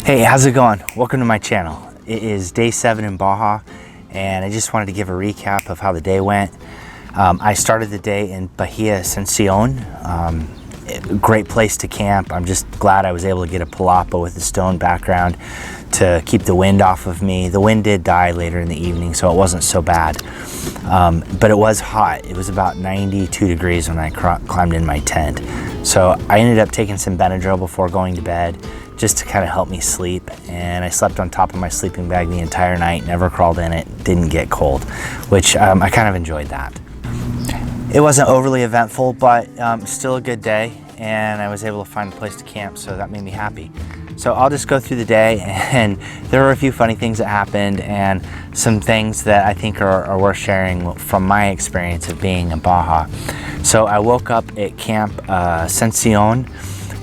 Hey, how's it going? Welcome to my channel. It is day 7 in Baja, and I just wanted to give a recap of how the day went. I started the day in Bahia Ascension. Great place to camp. I'm just glad I was able to get a palapa with the stone background to keep the wind off of me. The wind did die later in the evening, so it wasn't so bad. But it was hot. It was about 92 degrees when I climbed in my tent. So I ended up taking some Benadryl before going to bed, just to kind of help me sleep. And I slept on top of my sleeping bag the entire night, never crawled in it, didn't get cold, which I kind of enjoyed that. It wasn't overly eventful, but still a good day, and I was able to find a place to camp, so that made me happy. So I'll just go through the day, and there were a few funny things that happened and some things that I think are worth sharing from my experience of being in Baja. So I woke up at Camp Ascension,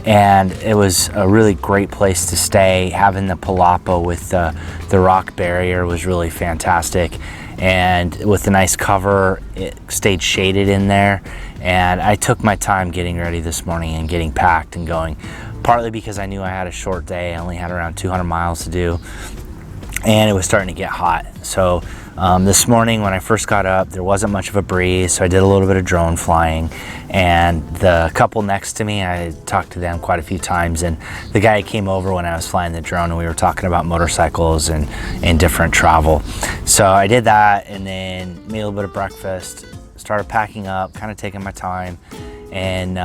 and it was a really great place to stay. Having the palapa with the rock barrier was really fantastic, and with the nice cover, it stayed shaded in there. And I took my time getting ready this morning and getting packed and going, partly because I knew I had a short day. I only had around 200 miles to do, and it was starting to get hot. So this morning when I first got up, there wasn't much of a breeze, so I did a little bit of drone flying. And the couple next to me, I talked to them quite a few times, and the guy came over when I was flying the drone, and we were talking about motorcycles and different travel. So I did that, and then made a little bit of breakfast, started packing up, kind of taking my time, and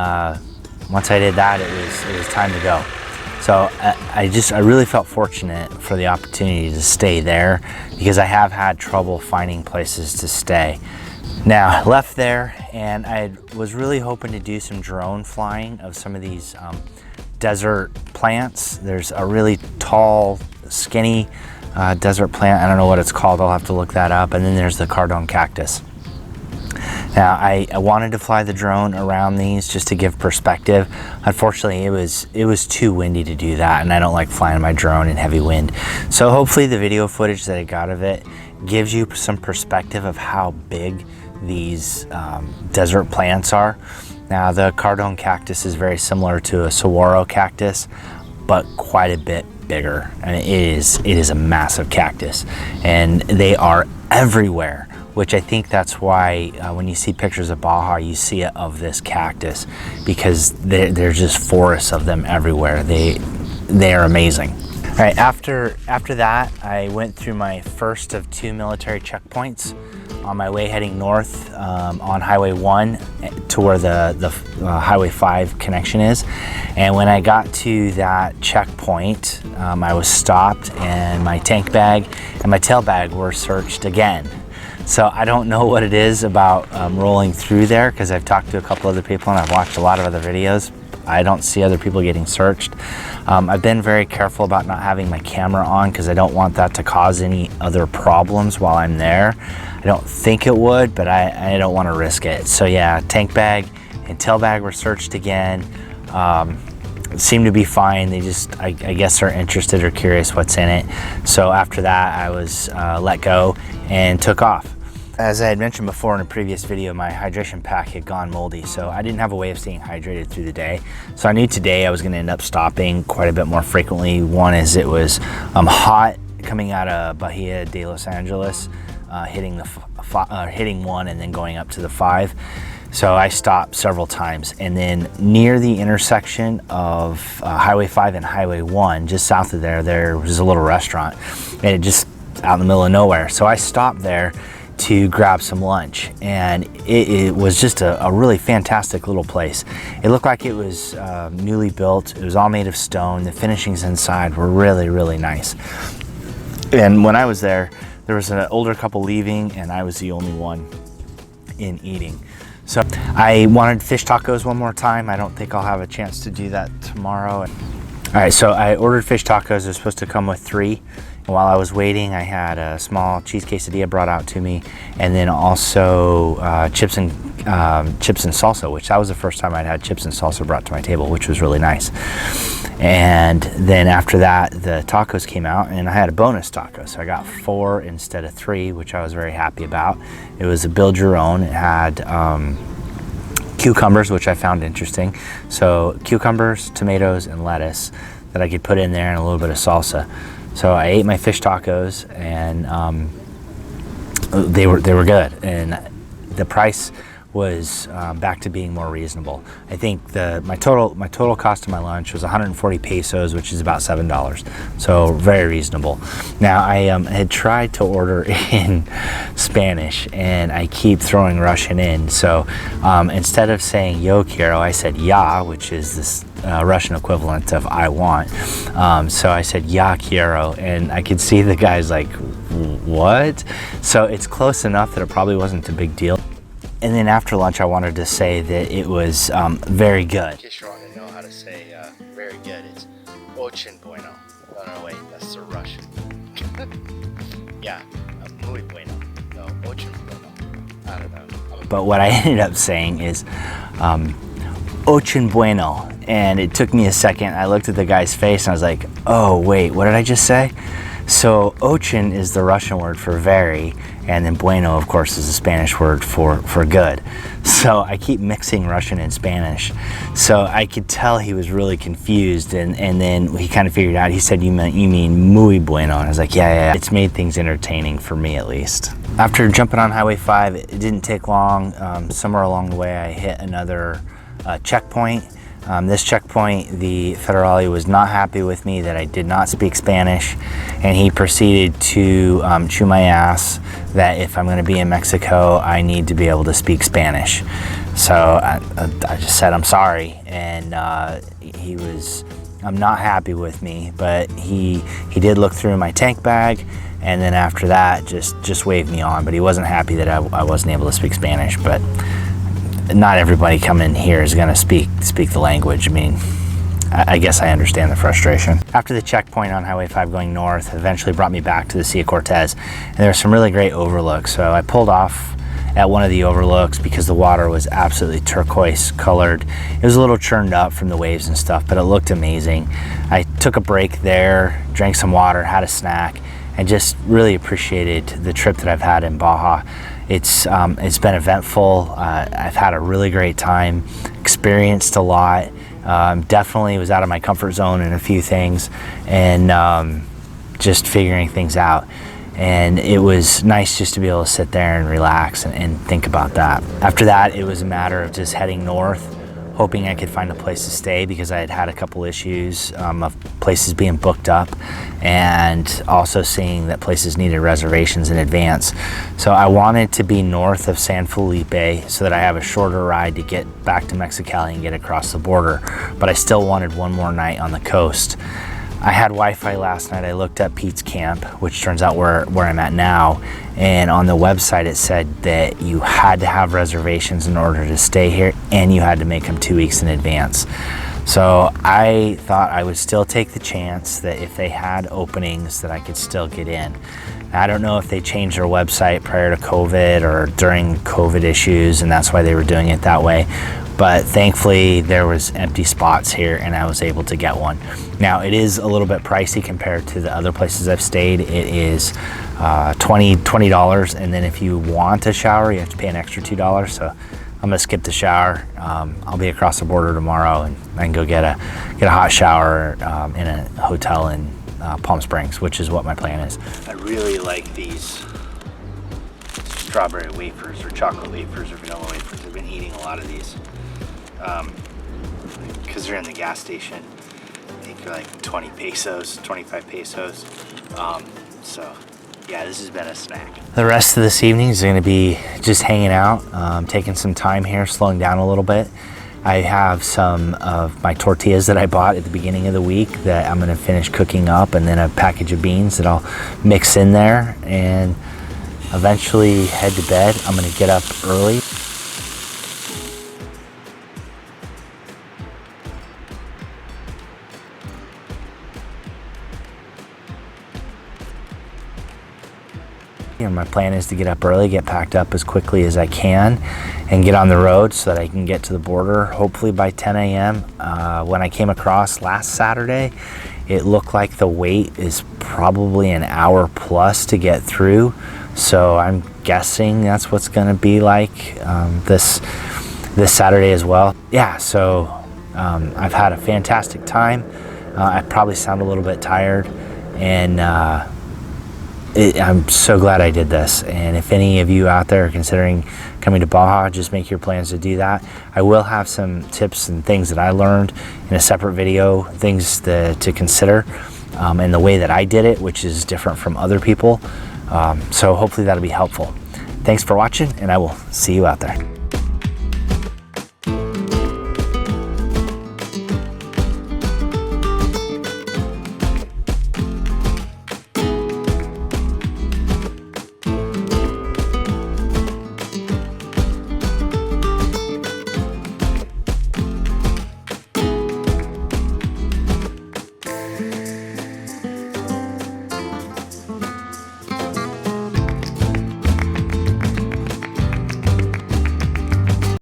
once I did that, it was time to go. So I really felt fortunate for the opportunity to stay there, because I have had trouble finding places to stay. Now, I left there, and I was really hoping to do some drone flying of some of these desert plants. There's a really tall, skinny desert plant. I don't know what it's called. I'll have to look that up. And then there's the cardon cactus. Now, I wanted to fly the drone around these just to give perspective. Unfortunately, it was too windy to do that, and I don't like flying my drone in heavy wind. So hopefully the video footage that I got of it gives you some perspective of how big these desert plants are. Now, the cardon cactus is very similar to a saguaro cactus, but quite a bit bigger. And it is a massive cactus, and they are everywhere, which I think that's why when you see pictures of Baja, you see it of this cactus, because there's just forests of them everywhere. They are amazing. All right, after that, I went through my first of 2 military checkpoints on my way heading north on Highway 1 to where the Highway 5 connection is. And when I got to that checkpoint, I was stopped, and my tank bag and my tail bag were searched again. So I don't know what it is about rolling through there, because I've talked to a couple other people and I've watched a lot of other videos. I don't see other people getting searched. I've been very careful about not having my camera on, because I don't want that to cause any other problems while I'm there. I don't think it would, but I don't want to risk it. So yeah, tank bag and tail bag were searched again. Seemed to be fine. They just, I guess, are interested or curious what's in it. So after that, I was let go and took off. As I had mentioned before in a previous video, my hydration pack had gone moldy, so I didn't have a way of staying hydrated through the day. So I knew today I was going to end up stopping quite a bit more frequently. One is it was hot coming out of Bahia De Los Angeles, hitting 1 and then going up to the 5. So I stopped several times, and then near the intersection of Highway 5 and Highway 1, just south of there was a little restaurant, and it just out in the middle of nowhere. So I stopped there to grab some lunch, and it was just a really fantastic little place. It looked like it was newly built. It was all made of stone. The finishings inside were really, really nice. And when I was there was an older couple leaving, and I was the only one in eating. So I wanted fish tacos one more time. I don't think I'll have a chance to do that tomorrow. All right, so I ordered fish tacos. They're supposed to come with 3. And while I was waiting, I had a small cheese quesadilla brought out to me, and then also chips and salsa, which that was the first time I'd had chips and salsa brought to my table, which was really nice. And then after that, the tacos came out, and I had a bonus taco. So I got 4 instead of 3, which I was very happy about. It was a build your own. It had cucumbers, which I found interesting. So cucumbers, tomatoes, and lettuce. that I could put in there and a little bit of salsa. So I ate my fish tacos, and they were good, and the price was back to being more reasonable. I think my total cost of my lunch was 140 pesos, which is about $7. So very reasonable. Now I had tried to order in Spanish, and I keep throwing Russian in. So instead of saying yo quiero, I said ya, which is this Russian equivalent of I want. So I said ya quiero, and I could see the guys like, what? So it's close enough that it probably wasn't a big deal. And then after lunch, I wanted to say that it was very good. In case you want to know how to say very good, it's очень bueno. No, wait, that's the Russian. Yeah, muy bueno. No, очень bueno. I don't know. But what I ended up saying is очень bueno. And it took me a second. I looked at the guy's face and I was like, oh, wait, what did I just say? So очень is the Russian word for very, and then bueno, of course, is the Spanish word for good. So I keep mixing Russian and Spanish. So I could tell he was really confused, and then he kind of figured out. He said, you mean muy bueno? And I was like, yeah. It's made things entertaining for me, at least. After jumping on Highway 5, it didn't take long. Somewhere along the way, I hit another checkpoint. This checkpoint, the federale was not happy with me that I did not speak Spanish, and he proceeded to chew my ass that if I'm going to be in Mexico, I need to be able to speak Spanish. So I just said I'm sorry, and he was not happy with me, but he did look through my tank bag, and then after that just waved me on. But he wasn't happy that I wasn't able to speak Spanish. But not everybody coming here is going to speak the language. I mean, I guess I understand the frustration. After the checkpoint on Highway 5 going north eventually brought me back to the Sea of Cortez, and there were some really great overlooks. So I pulled off at one of the overlooks because the water was absolutely turquoise colored. It was a little churned up from the waves and stuff, but it looked amazing. I took a break there, drank some water, had a snack, and just really appreciated the trip that I've had in Baja. It's been eventful. I've had a really great time, experienced a lot. Definitely was out of my comfort zone in a few things, and just figuring things out. And it was nice just to be able to sit there and relax and think about that. After that, it was a matter of just heading north, hoping I could find a place to stay because I had had a couple issues of places being booked up, and also seeing that places needed reservations in advance. So I wanted to be north of San Felipe so that I have a shorter ride to get back to Mexicali and get across the border, but I still wanted one more night on the coast. I had Wi-Fi last night. I looked up Pete's Camp, which turns out where I'm at now, and on the website it said that you had to have reservations in order to stay here, and you had to make them 2 weeks in advance. So I thought I would still take the chance that if they had openings that I could still get in. I don't know if they changed their website prior to COVID or during COVID issues, and that's why they were doing it that way. But thankfully there was empty spots here and I was able to get one. Now it is a little bit pricey compared to the other places I've stayed. It is $20, and then if you want a shower, you have to pay an extra $2. So I'm gonna skip the shower. I'll be across the border tomorrow, and I can go get a hot shower in a hotel in Palm Springs, which is what my plan is. I really like these strawberry wafers or chocolate wafers or vanilla wafers. I've been eating a lot of these because they're in the gas station. I think they're like 20 pesos, 25 pesos. So yeah, this has been a snack. The rest of this evening is going to be just hanging out, taking some time here, slowing down a little bit. I have some of my tortillas that I bought at the beginning of the week that I'm going to finish cooking up, and then a package of beans that I'll mix in there and eventually head to bed. I'm going to get up early. And my plan is to get up early, get packed up as quickly as I can, and get on the road so that I can get to the border hopefully by 10 a.m. When I came across last Saturday, it looked like the wait is probably an hour plus to get through. So I'm guessing that's what's going to be like this Saturday as well. Yeah, so I've had a fantastic time. I probably sound a little bit tired, and I'm so glad I did this. And if any of you out there are considering coming to Baja, just make your plans to do that. I will have some tips and things that I learned in a separate video, things to consider, and the way that I did it, which is different from other people. So hopefully that'll be helpful. Thanks for watching, and I will see you out there.